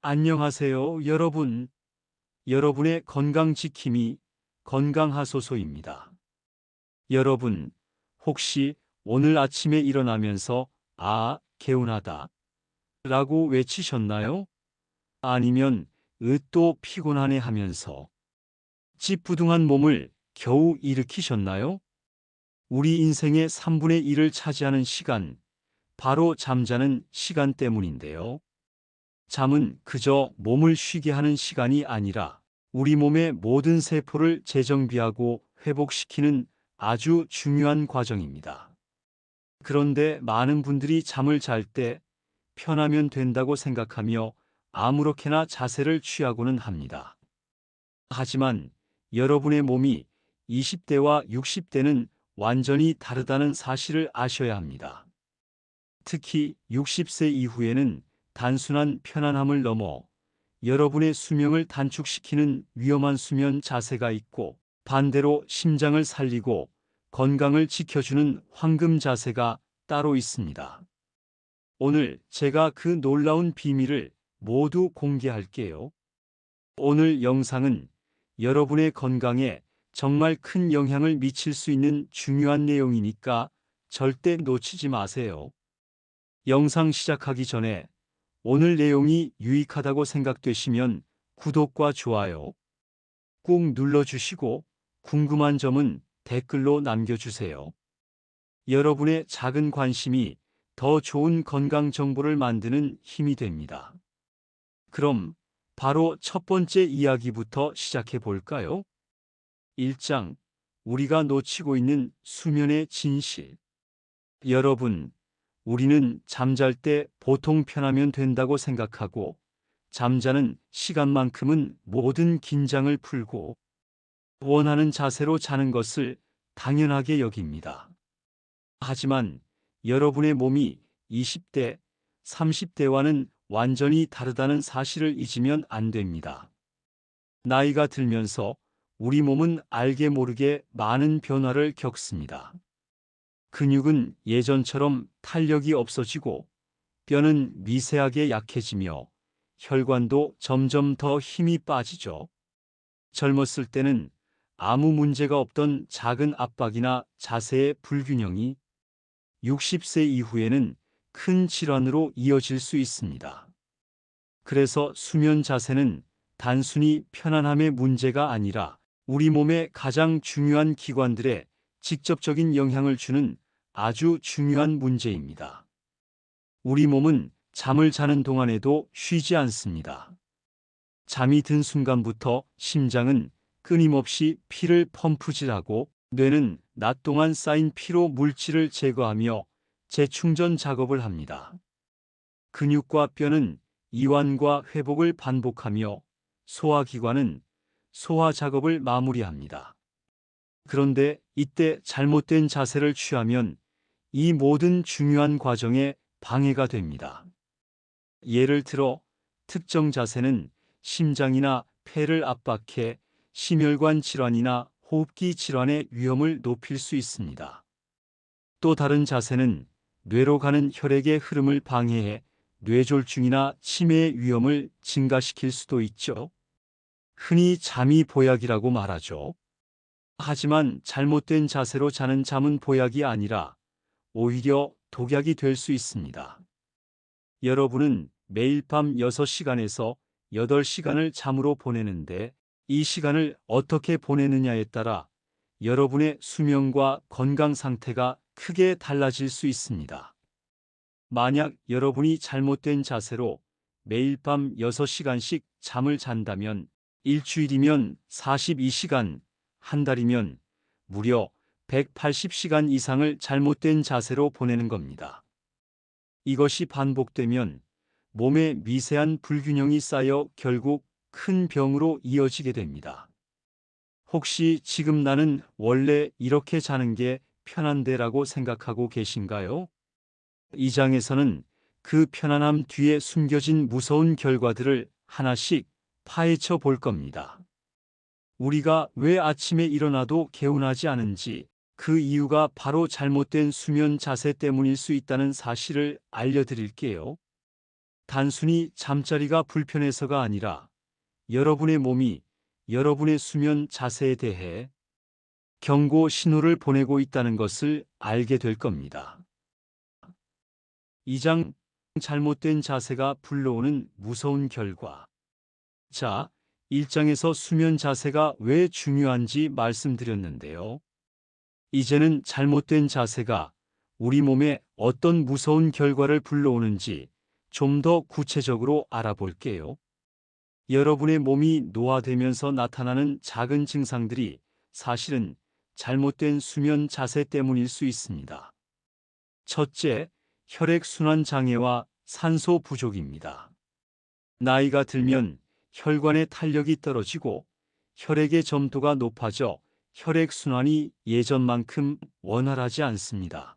안녕하세요, 여러분. 여러분의 건강 지킴이 건강하소소입니다. 여러분, 혹시 오늘 아침에 일어나면서 개운하다 라고 외치셨나요? 아니면 또 피곤하네 하면서 찌뿌둥한 몸을 겨우 일으키셨나요? 우리 인생의 3분의 1을 차지하는 시간, 바로 잠자는 시간 때문인데요. 잠은 그저 몸을 쉬게 하는 시간이 아니라 우리 몸의 모든 세포를 재정비하고 회복시키는 아주 중요한 과정입니다. 그런데 많은 분들이 잠을 잘 때 편하면 된다고 생각하며 아무렇게나 자세를 취하고는 합니다. 하지만 여러분의 몸이 20대와 60대는 완전히 다르다는 사실을 아셔야 합니다. 특히 60세 이후에는 단순한 편안함을 넘어 여러분의 수명을 단축시키는 위험한 수면 자세가 있고, 반대로 심장을 살리고 건강을 지켜주는 황금 자세가 따로 있습니다. 오늘 제가 그 놀라운 비밀을 모두 공개할게요. 오늘 영상은 여러분의 건강에 정말 큰 영향을 미칠 수 있는 중요한 내용이니까 절대 놓치지 마세요. 영상 시작하기 전에 오늘 내용이 유익하다고 생각되시면 구독과 좋아요 꾹 눌러주시고, 궁금한 점은 댓글로 남겨주세요. 여러분의 작은 관심이 더 좋은 건강 정보를 만드는 힘이 됩니다. 그럼 바로 첫 번째 이야기부터 시작해 볼까요? 1장, 우리가 놓치고 있는 수면의 진실. 여러분, 우리는 잠잘 때 보통 편하면 된다고 생각하고, 잠자는 시간만큼은 모든 긴장을 풀고 원하는 자세로 자는 것을 당연하게 여깁니다. 하지만 여러분의 몸이 20대, 30대와는 완전히 다르다는 사실을 잊으면 안 됩니다. 나이가 들면서 우리 몸은 알게 모르게 많은 변화를 겪습니다. 근육은 예전처럼 탄력이 없어지고, 뼈는 미세하게 약해지며, 혈관도 점점 더 힘이 빠지죠. 젊었을 때는 아무 문제가 없던 작은 압박이나 자세의 불균형이 60세 이후에는 큰 질환으로 이어질 수 있습니다. 그래서 수면 자세는 단순히 편안함의 문제가 아니라 우리 몸의 가장 중요한 기관들에 직접적인 영향을 주는 아주 중요한 문제입니다. 우리 몸은 잠을 자는 동안에도 쉬지 않습니다. 잠이 든 순간부터 심장은 끊임없이 피를 펌프질하고, 뇌는 낮 동안 쌓인 피로 물질을 제거하며 재충전 작업을 합니다. 근육과 뼈는 이완과 회복을 반복하며, 소화기관은 소화 작업을 마무리합니다. 그런데 이때 잘못된 자세를 취하면 이 모든 중요한 과정에 방해가 됩니다. 예를 들어, 특정 자세는 심장이나 폐를 압박해 심혈관 질환이나 호흡기 질환의 위험을 높일 수 있습니다. 또 다른 자세는 뇌로 가는 혈액의 흐름을 방해해 뇌졸중이나 치매의 위험을 증가시킬 수도 있죠. 흔히 잠이 보약이라고 말하죠. 하지만 잘못된 자세로 자는 잠은 보약이 아니라 오히려 독약이 될 수 있습니다. 여러분은 매일 밤 6시간에서 8시간을 잠으로 보내는데, 이 시간을 어떻게 보내느냐에 따라 여러분의 수명과 건강 상태가 크게 달라질 수 있습니다. 만약 여러분이 잘못된 자세로 매일 밤 6시간씩 잠을 잔다면, 일주일이면 42시간, 한 달이면 무려 180시간 이상을 잘못된 자세로 보내는 겁니다. 이것이 반복되면 몸에 미세한 불균형이 쌓여 결국 큰 병으로 이어지게 됩니다. 혹시 지금 나는 원래 이렇게 자는 게 편한데라고 생각하고 계신가요? 이 장에서는 그 편안함 뒤에 숨겨진 무서운 결과들을 하나씩 파헤쳐 볼 겁니다. 우리가 왜 아침에 일어나도 개운하지 않은지, 그 이유가 바로 잘못된 수면 자세 때문일 수 있다는 사실을 알려드릴게요. 단순히 잠자리가 불편해서가 아니라 여러분의 몸이 여러분의 수면 자세에 대해 경고 신호를 보내고 있다는 것을 알게 될 겁니다. 2장 잘못된 자세가 불러오는 무서운 결과. 자, 1장에서 수면 자세가 왜 중요한지 말씀드렸는데요. 이제는 잘못된 자세가 우리 몸에 어떤 무서운 결과를 불러오는지 좀 더 구체적으로 알아볼게요. 여러분의 몸이 노화되면서 나타나는 작은 증상들이 사실은 잘못된 수면 자세 때문일 수 있습니다. 첫째, 혈액순환 장애와 산소 부족입니다. 나이가 들면 혈관의 탄력이 떨어지고 혈액의 점도가 높아져 혈액순환이 예전만큼 원활하지 않습니다.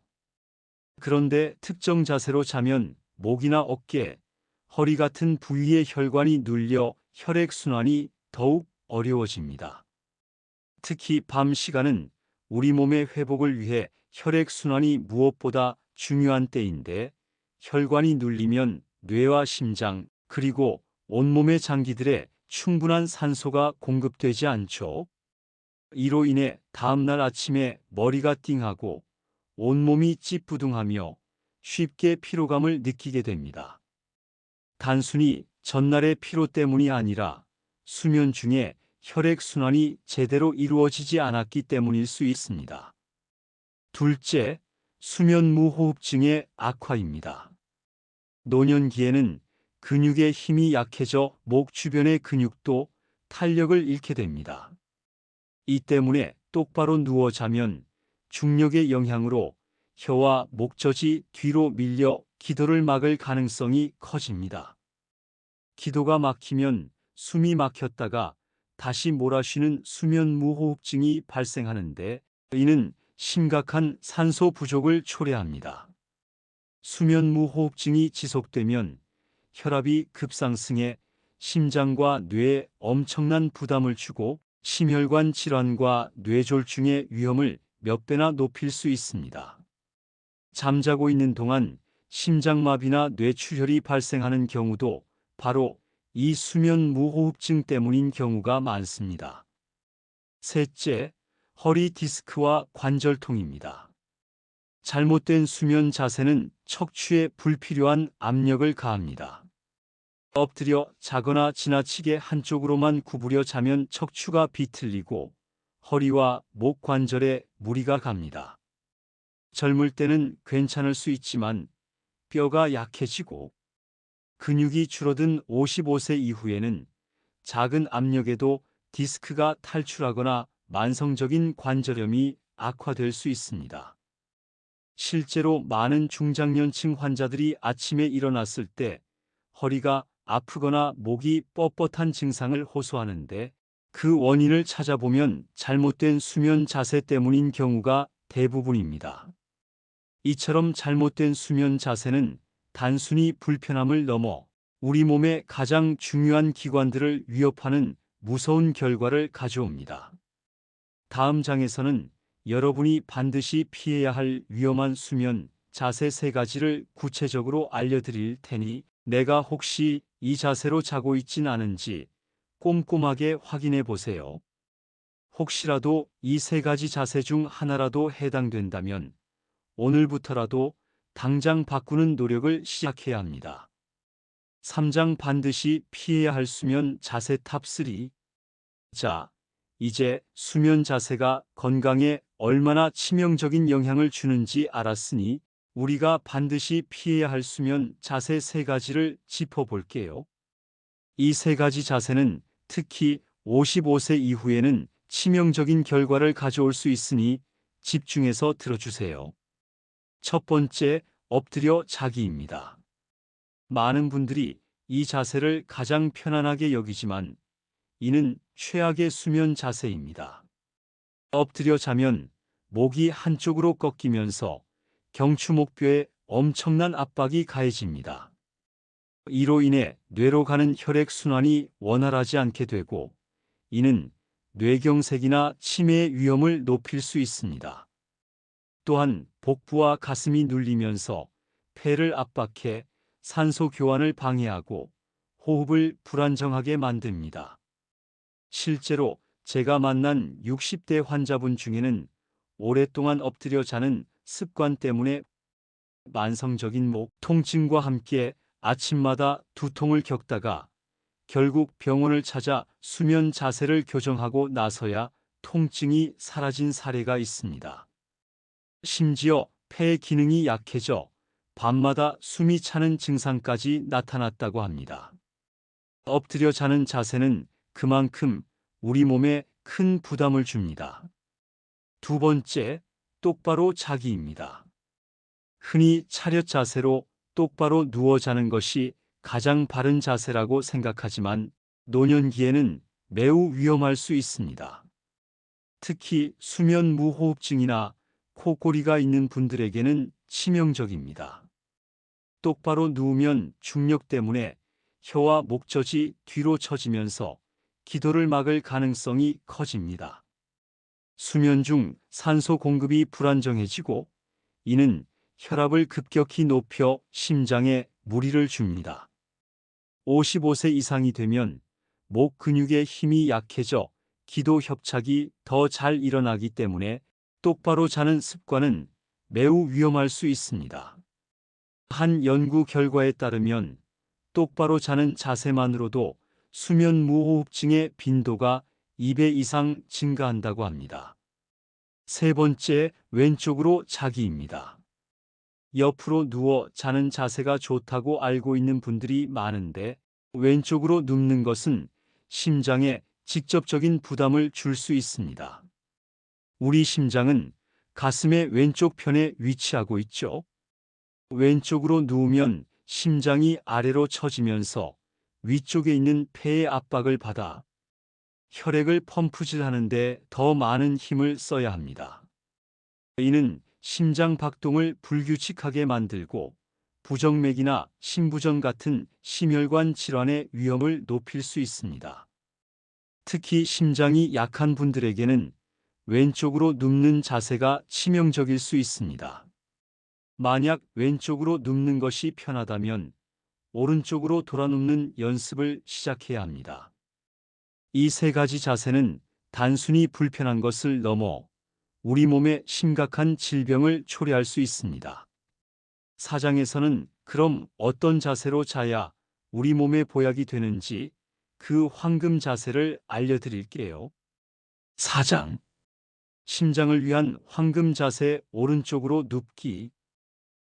그런데 특정 자세로 자면 목이나 어깨, 허리 같은 부위의 혈관이 눌려 혈액순환이 더욱 어려워집니다. 특히 밤 시간은 우리 몸의 회복을 위해 혈액순환이 무엇보다 중요한 때인데 혈관이 눌리면 뇌와 심장 그리고 온몸의 장기들에 충분한 산소가 공급되지 않죠. 이로 인해 다음날 아침에 머리가 띵하고 온몸이 찌뿌둥하며 쉽게 피로감을 느끼게 됩니다. 단순히 전날의 피로 때문이 아니라 수면 중에 혈액순환이 제대로 이루어지지 않았기 때문일 수 있습니다. 둘째, 수면무호흡증의 악화입니다. 노년기에는 근육의 힘이 약해져 목 주변의 근육도 탄력을 잃게 됩니다. 이 때문에 똑바로 누워 자면 중력의 영향으로 혀와 목젖이 뒤로 밀려 기도를 막을 가능성이 커집니다. 기도가 막히면 숨이 막혔다가 다시 몰아쉬는 수면무호흡증이 발생하는데 이는 심각한 산소 부족을 초래합니다. 수면무호흡증이 지속되면 혈압이 급상승해 심장과 뇌에 엄청난 부담을 주고 심혈관 질환과 뇌졸중의 위험을 몇 배나 높일 수 있습니다. 잠자고 있는 동안 심장마비나 뇌출혈이 발생하는 경우도 바로 이 수면무호흡증 때문인 경우가 많습니다. 셋째, 허리 디스크와 관절통입니다. 잘못된 수면 자세는 척추에 불필요한 압력을 가합니다. 엎드려 자거나 지나치게 한쪽으로만 구부려 자면 척추가 비틀리고 허리와 목 관절에 무리가 갑니다. 젊을 때는 괜찮을 수 있지만 뼈가 약해지고 근육이 줄어든 55세 이후에는 작은 압력에도 디스크가 탈출하거나 만성적인 관절염이 악화될 수 있습니다. 실제로 많은 중장년층 환자들이 아침에 일어났을 때 허리가 아프거나 목이 뻣뻣한 증상을 호소하는데 그 원인을 찾아보면 잘못된 수면 자세 때문인 경우가 대부분입니다. 이처럼 잘못된 수면 자세는 단순히 불편함을 넘어 우리 몸의 가장 중요한 기관들을 위협하는 무서운 결과를 가져옵니다. 다음 장에서는 여러분이 반드시 피해야 할 위험한 수면 자세 3가지를 구체적으로 알려드릴 테니 내가 혹시 이 자세로 자고 있진 않은지 꼼꼼하게 확인해 보세요. 혹시라도 이 3가지 자세 중 하나라도 해당된다면 오늘부터라도 당장 바꾸는 노력을 시작해야 합니다. 3장 반드시 피해야 할 수면 자세 탑3. 자, 이제 수면 자세가 건강에 얼마나 치명적인 영향을 주는지 알았으니 우리가 반드시 피해야 할 수면 자세 3가지를 짚어볼게요. 이 3가지 자세는 특히 55세 이후에는 치명적인 결과를 가져올 수 있으니 집중해서 들어주세요. 첫 번째, 엎드려 자기입니다. 많은 분들이 이 자세를 가장 편안하게 여기지만 이는 최악의 수면 자세입니다. 엎드려 자면 목이 한쪽으로 꺾이면서 경추목뼈에 엄청난 압박이 가해집니다. 이로 인해 뇌로 가는 혈액순환이 원활하지 않게 되고 이는 뇌경색이나 치매의 위험을 높일 수 있습니다. 또한 복부와 가슴이 눌리면서 폐를 압박해 산소 교환을 방해하고 호흡을 불안정하게 만듭니다. 실제로 제가 만난 60대 환자분 중에는 오랫동안 엎드려 자는 습관 때문에 만성적인 목 통증과 함께 아침마다 두통을 겪다가 결국 병원을 찾아 수면 자세를 교정하고 나서야 통증이 사라진 사례가 있습니다. 심지어 폐 기능이 약해져 밤마다 숨이 차는 증상까지 나타났다고 합니다. 엎드려 자는 자세는 그만큼 우리 몸에 큰 부담을 줍니다. 두 번째, 똑바로 자기입니다. 흔히 차렷 자세로 똑바로 누워 자는 것이 가장 바른 자세라고 생각하지만 노년기에는 매우 위험할 수 있습니다. 특히 수면 무호흡증이나 코골이가 있는 분들에게는 치명적입니다. 똑바로 누우면 중력 때문에 혀와 목젖이 뒤로 처지면서 기도를 막을 가능성이 커집니다. 수면 중 산소 공급이 불안정해지고 이는 혈압을 급격히 높여 심장에 무리를 줍니다. 55세 이상이 되면 목 근육의 힘이 약해져 기도 협착이 더 잘 일어나기 때문에 똑바로 자는 습관은 매우 위험할 수 있습니다. 한 연구 결과에 따르면 똑바로 자는 자세만으로도 수면 무호흡증의 빈도가 2배 이상 증가한다고 합니다. 세 번째, 왼쪽으로 자기입니다. 옆으로 누워 자는 자세가 좋다고 알고 있는 분들이 많은데 왼쪽으로 눕는 것은 심장에 직접적인 부담을 줄 수 있습니다. 우리 심장은 가슴의 왼쪽 편에 위치하고 있죠. 왼쪽으로 누우면 심장이 아래로 처지면서 위쪽에 있는 폐의 압박을 받아 혈액을 펌프질하는데 더 많은 힘을 써야 합니다. 이는 심장 박동을 불규칙하게 만들고 부정맥이나 심부전 같은 심혈관 질환의 위험을 높일 수 있습니다. 특히 심장이 약한 분들에게는 왼쪽으로 눕는 자세가 치명적일 수 있습니다. 만약 왼쪽으로 눕는 것이 편하다면 오른쪽으로 돌아 눕는 연습을 시작해야 합니다. 이 세 가지 자세는 단순히 불편한 것을 넘어 우리 몸에 심각한 질병을 초래할 수 있습니다. 사장에서는 그럼 어떤 자세로 자야 우리 몸에 보약이 되는지 그 황금 자세를 알려드릴게요. 사장. 심장을 위한 황금 자세 오른쪽으로 눕기.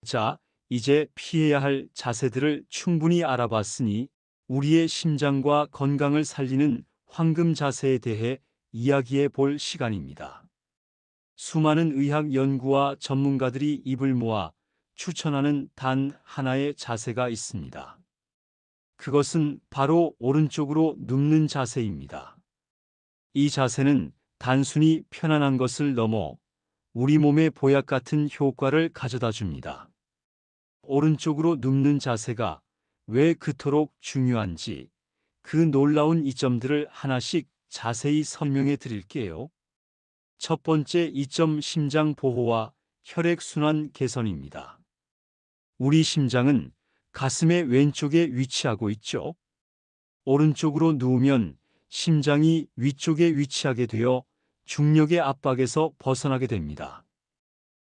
자, 이제 피해야 할 자세들을 충분히 알아봤으니 우리의 심장과 건강을 살리는 황금 자세에 대해 이야기해 볼 시간입니다. 수많은 의학 연구와 전문가들이 입을 모아 추천하는 단 하나의 자세가 있습니다. 그것은 바로 오른쪽으로 눕는 자세입니다. 이 자세는 단순히 편안한 것을 넘어 우리 몸에 보약 같은 효과를 가져다 줍니다. 오른쪽으로 눕는 자세가 왜 그토록 중요한지 그 놀라운 이점들을 하나씩 자세히 설명해 드릴게요. 첫 번째 이점, 심장 보호와 혈액순환 개선입니다. 우리 심장은 가슴의 왼쪽에 위치하고 있죠. 오른쪽으로 누우면 심장이 위쪽에 위치하게 되어 중력의 압박에서 벗어나게 됩니다.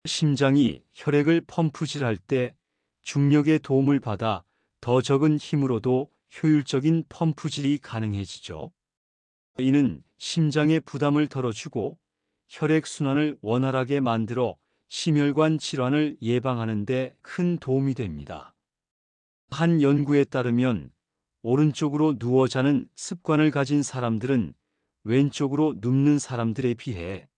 심장이 혈액을 펌프질할 때 중력의 도움을 받아 더 적은 힘으로도 효율적인 펌프질이 가능해지죠. 이는 심장의 부담을 덜어주고 혈액순환을 원활하게 만들어 심혈관 질환을 예방하는 데 큰 도움이 됩니다. 한 연구에 따르면 오른쪽으로 누워 자는 습관을 가진 사람들은 왼쪽으로 눕는 사람들에 비해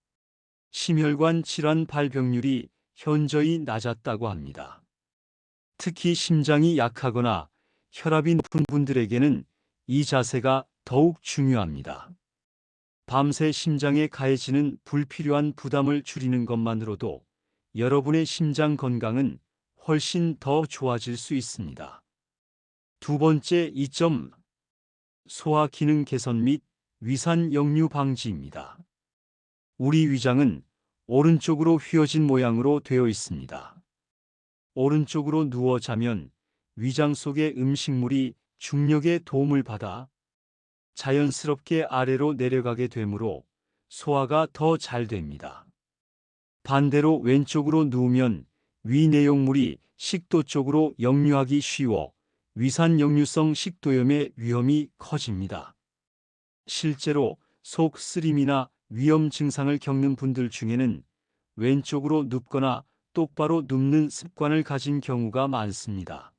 심혈관 질환 발병률이 현저히 낮았다고 합니다. 특히 심장이 약하거나 혈압이 높은 분들에게는 이 자세가 더욱 중요합니다. 밤새 심장에 가해지는 불필요한 부담을 줄이는 것만으로도 여러분의 심장 건강은 훨씬 더 좋아질 수 있습니다. 두 번째 이점, 소화 기능 개선 및 위산 역류 방지입니다. 우리 위장은 오른쪽으로 휘어진 모양으로 되어 있습니다. 오른쪽으로 누워 자면 위장 속의 음식물이 중력의 도움을 받아 자연스럽게 아래로 내려가게 되므로 소화가 더 잘 됩니다. 반대로 왼쪽으로 누우면 위 내용물이 식도 쪽으로 역류하기 쉬워 위산 역류성 식도염의 위험이 커집니다. 실제로 속 쓰림이나 위염 증상을 겪는 분들 중에는 왼쪽으로 눕거나 똑바로 눕는 습관을 가진 경우가 많습니다.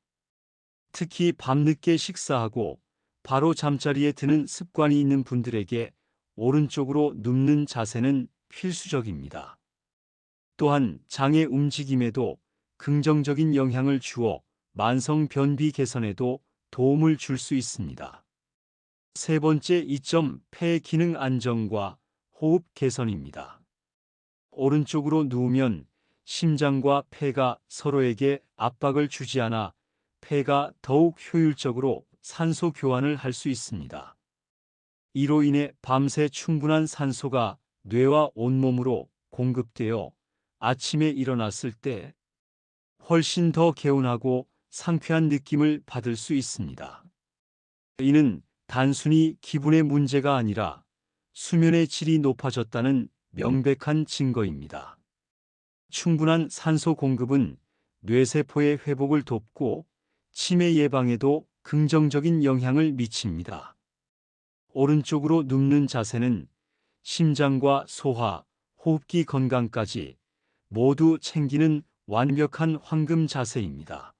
특히 밤늦게 식사하고 바로 잠자리에 드는 습관이 있는 분들에게 오른쪽으로 눕는 자세는 필수적입니다. 또한 장의 움직임에도 긍정적인 영향을 주어 만성 변비 개선에도 도움을 줄 수 있습니다. 세 번째 이점, 폐 기능 안정과 호흡 개선입니다. 오른쪽으로 누우면 심장과 폐가 서로에게 압박을 주지 않아 폐가 더욱 효율적으로 산소 교환을 할 수 있습니다. 이로 인해 밤새 충분한 산소가 뇌와 온몸으로 공급되어 아침에 일어났을 때 훨씬 더 개운하고 상쾌한 느낌을 받을 수 있습니다. 이는 단순히 기분의 문제가 아니라 수면의 질이 높아졌다는 명백한 증거입니다. 충분한 산소 공급은 뇌세포의 회복을 돕고 치매 예방에도 긍정적인 영향을 미칩니다. 오른쪽으로 눕는 자세는 심장과 소화, 호흡기 건강까지 모두 챙기는 완벽한 황금 자세입니다.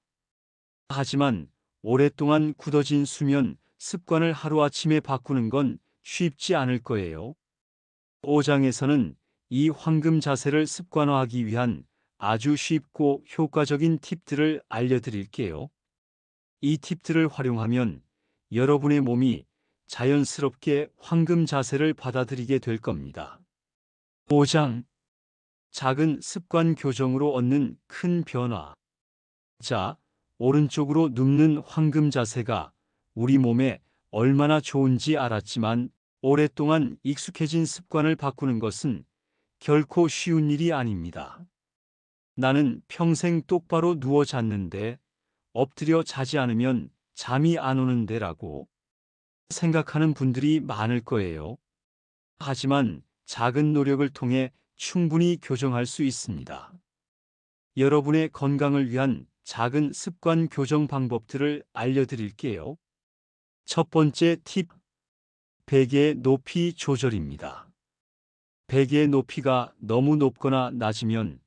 하지만 오랫동안 굳어진 수면 습관을 하루아침에 바꾸는 건 쉽지 않을 거예요. 5장에서는 이 황금 자세를 습관화하기 위한 아주 쉽고 효과적인 팁들을 알려드릴게요. 이 팁들을 활용하면 여러분의 몸이 자연스럽게 황금 자세를 받아들이게 될 겁니다. 5장. 작은 습관 교정으로 얻는 큰 변화. 자, 오른쪽으로 눕는 황금 자세가 우리 몸에 얼마나 좋은지 알았지만 오랫동안 익숙해진 습관을 바꾸는 것은 결코 쉬운 일이 아닙니다. 나는 평생 똑바로 누워 잤는데 엎드려 자지 않으면 잠이 안 오는데라고 생각하는 분들이 많을 거예요. 하지만 작은 노력을 통해 충분히 교정할 수 있습니다. 여러분의 건강을 위한 작은 습관 교정 방법들을 알려드릴게요. 첫 번째 팁, 베개 높이 조절입니다. 베개의 높이가 너무 높거나 낮으면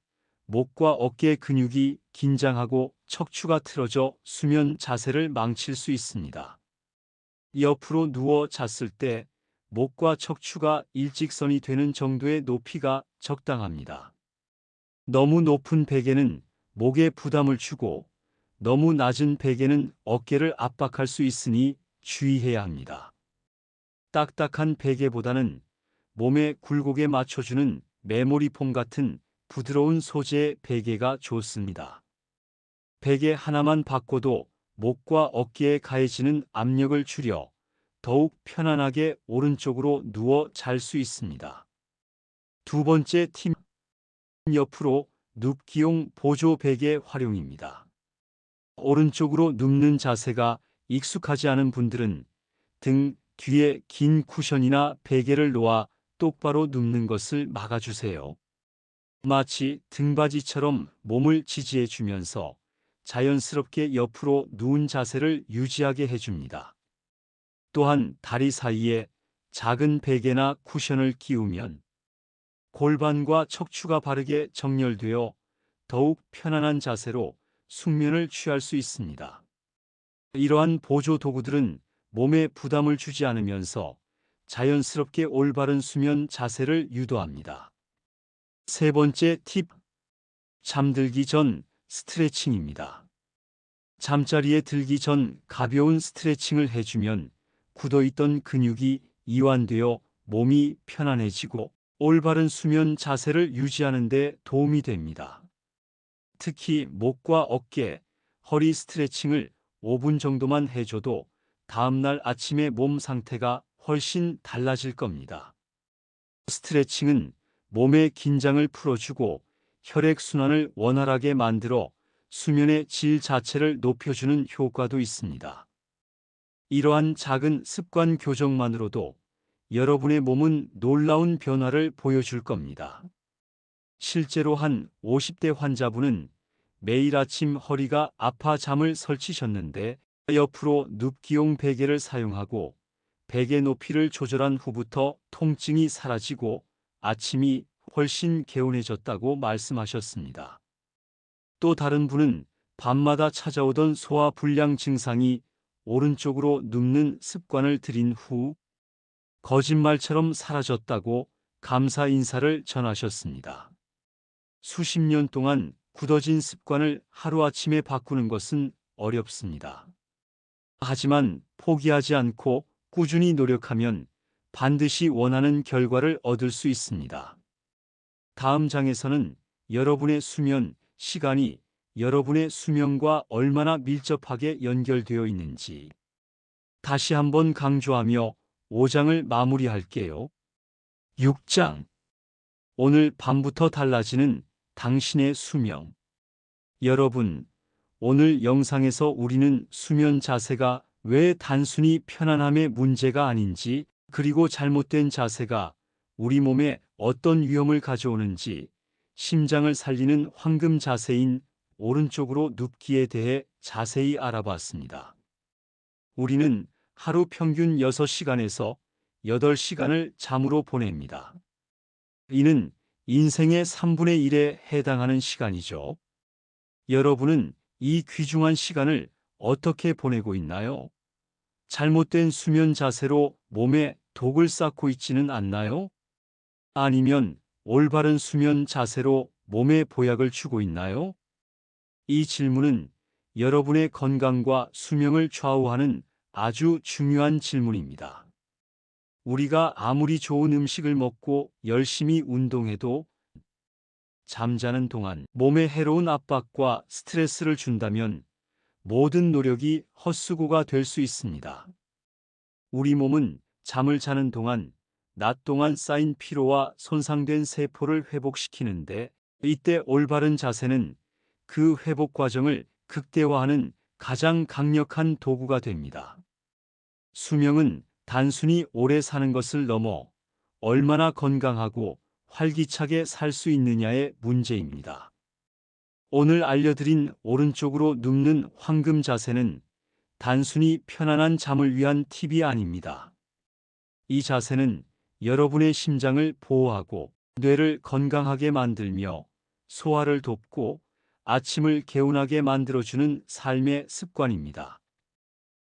목과 어깨 근육이 긴장하고 척추가 틀어져 수면 자세를 망칠 수 있습니다. 옆으로 누워 잤을 때 목과 척추가 일직선이 되는 정도의 높이가 적당합니다. 너무 높은 베개는 목에 부담을 주고 너무 낮은 베개는 어깨를 압박할 수 있으니 주의해야 합니다. 딱딱한 베개보다는 몸의 굴곡에 맞춰주는 메모리폼 같은 부드러운 소재의 베개가 좋습니다. 베개 하나만 바꿔도 목과 어깨에 가해지는 압력을 줄여 더욱 편안하게 오른쪽으로 누워 잘 수 있습니다. 두 번째 팁, 옆으로 눕기용 보조 베개 활용입니다. 오른쪽으로 눕는 자세가 익숙하지 않은 분들은 등 뒤에 긴 쿠션이나 베개를 놓아 똑바로 눕는 것을 막아주세요. 마치 등받이처럼 몸을 지지해 주면서 자연스럽게 옆으로 누운 자세를 유지하게 해줍니다. 또한 다리 사이에 작은 베개나 쿠션을 끼우면 골반과 척추가 바르게 정렬되어 더욱 편안한 자세로 숙면을 취할 수 있습니다. 이러한 보조 도구들은 몸에 부담을 주지 않으면서 자연스럽게 올바른 수면 자세를 유도합니다. 세 번째 팁, 잠들기 전 스트레칭입니다. 잠자리에 들기 전 가벼운 스트레칭을 해주면 굳어있던 근육이 이완되어 몸이 편안해지고 올바른 수면 자세를 유지하는 데 도움이 됩니다. 특히 목과 어깨, 허리 스트레칭을 5분 정도만 해줘도 다음날 아침에 몸 상태가 훨씬 달라질 겁니다. 스트레칭은 몸의 긴장을 풀어주고 혈액순환을 원활하게 만들어 수면의 질 자체를 높여주는 효과도 있습니다. 이러한 작은 습관 교정만으로도 여러분의 몸은 놀라운 변화를 보여줄 겁니다. 실제로 한 50대 환자분은 매일 아침 허리가 아파 잠을 설치셨는데 옆으로 눕기용 베개를 사용하고 베개 높이를 조절한 후부터 통증이 사라지고 아침이 훨씬 개운해졌다고 말씀하셨습니다. 또 다른 분은 밤마다 찾아오던 소화불량 증상이 오른쪽으로 눕는 습관을 들인 후 거짓말처럼 사라졌다고 감사 인사를 전하셨습니다. 수십 년 동안 굳어진 습관을 하루아침에 바꾸는 것은 어렵습니다. 하지만 포기하지 않고 꾸준히 노력하면 반드시 원하는 결과를 얻을 수 있습니다. 다음 장에서는 여러분의 수면 시간이 여러분의 수명과 얼마나 밀접하게 연결되어 있는지 다시 한번 강조하며 5장을 마무리할게요. 6장. 오늘 밤부터 달라지는 당신의 수명. 여러분, 오늘 영상에서 우리는 수면 자세가 왜 단순히 편안함의 문제가 아닌지, 그리고 잘못된 자세가 우리 몸에 어떤 위험을 가져오는지, 심장을 살리는 황금 자세인 오른쪽으로 눕기에 대해 자세히 알아봤습니다. 우리는 하루 평균 6시간에서 8시간을 잠으로 보냅니다. 이는 인생의 3분의 1에 해당하는 시간이죠. 여러분은 이 귀중한 시간을 어떻게 보내고 있나요? 잘못된 수면 자세로 몸에 독을 쌓고 있지는 않나요? 아니면 올바른 수면 자세로 몸에 보약을 주고 있나요? 이 질문은 여러분의 건강과 수명을 좌우하는 아주 중요한 질문입니다. 우리가 아무리 좋은 음식을 먹고 열심히 운동해도 잠자는 동안 몸에 해로운 압박과 스트레스를 준다면 모든 노력이 헛수고가 될 수 있습니다. 우리 몸은 잠을 자는 동안 낮 동안 쌓인 피로와 손상된 세포를 회복시키는데, 이때 올바른 자세는 그 회복 과정을 극대화하는 가장 강력한 도구가 됩니다. 수명은 단순히 오래 사는 것을 넘어 얼마나 건강하고 활기차게 살 수 있느냐의 문제입니다. 오늘 알려드린 오른쪽으로 눕는 황금 자세는 단순히 편안한 잠을 위한 팁이 아닙니다. 이 자세는 여러분의 심장을 보호하고 뇌를 건강하게 만들며 소화를 돕고 아침을 개운하게 만들어주는 삶의 습관입니다.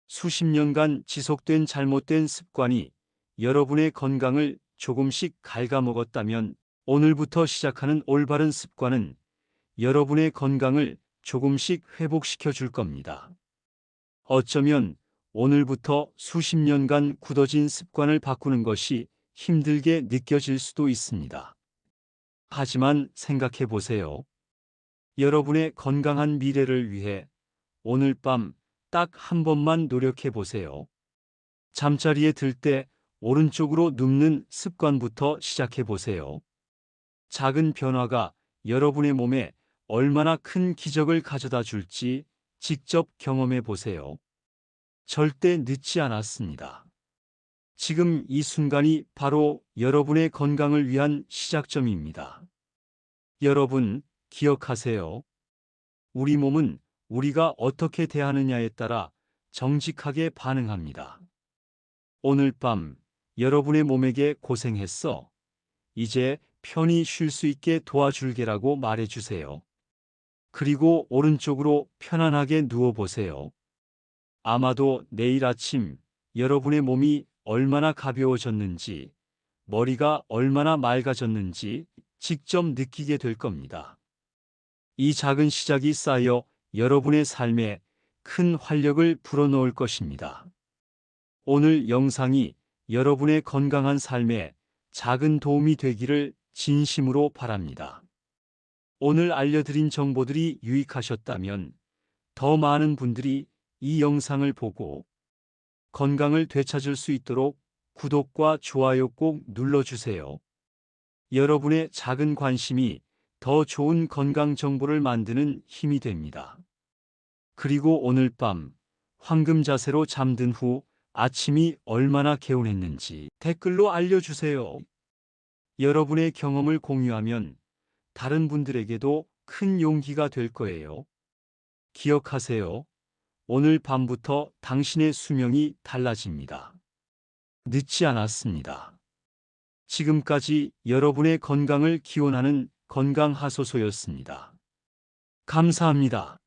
수십 년간 지속된 잘못된 습관이 여러분의 건강을 조금씩 갉아먹었다면, 오늘부터 시작하는 올바른 습관은 여러분의 건강을 조금씩 회복시켜 줄 겁니다. 어쩌면 오늘부터 수십 년간 굳어진 습관을 바꾸는 것이 힘들게 느껴질 수도 있습니다. 하지만 생각해 보세요. 여러분의 건강한 미래를 위해 오늘 밤 딱 한 번만 노력해 보세요. 잠자리에 들 때 오른쪽으로 눕는 습관부터 시작해 보세요. 작은 변화가 여러분의 몸에 얼마나 큰 기적을 가져다 줄지 직접 경험해 보세요. 절대 늦지 않았습니다. 지금 이 순간이 바로 여러분의 건강을 위한 시작점입니다. 여러분, 기억하세요. 우리 몸은 우리가 어떻게 대하느냐에 따라 정직하게 반응합니다. 오늘 밤 여러분의 몸에게 고생했어. 이제 편히 쉴 수 있게 도와줄게라고 말해주세요. 그리고 오른쪽으로 편안하게 누워보세요. 아마도 내일 아침 여러분의 몸이 얼마나 가벼워졌는지, 머리가 얼마나 맑아졌는지 직접 느끼게 될 겁니다. 이 작은 시작이 쌓여 여러분의 삶에 큰 활력을 불어넣을 것입니다. 오늘 영상이 여러분의 건강한 삶에 작은 도움이 되기를 진심으로 바랍니다. 오늘 알려드린 정보들이 유익하셨다면 더 많은 분들이 이 영상을 보고 건강을 되찾을 수 있도록 구독과 좋아요 꼭 눌러주세요. 여러분의 작은 관심이 더 좋은 건강 정보를 만드는 힘이 됩니다. 그리고 오늘 밤 황금 자세로 잠든 후 아침이 얼마나 개운했는지 댓글로 알려주세요. 여러분의 경험을 공유하면 다른 분들에게도 큰 용기가 될 거예요. 기억하세요. 오늘 밤부터 당신의 수명이 달라집니다. 늦지 않았습니다. 지금까지 여러분의 건강을 기원하는 건강하소소였습니다. 감사합니다.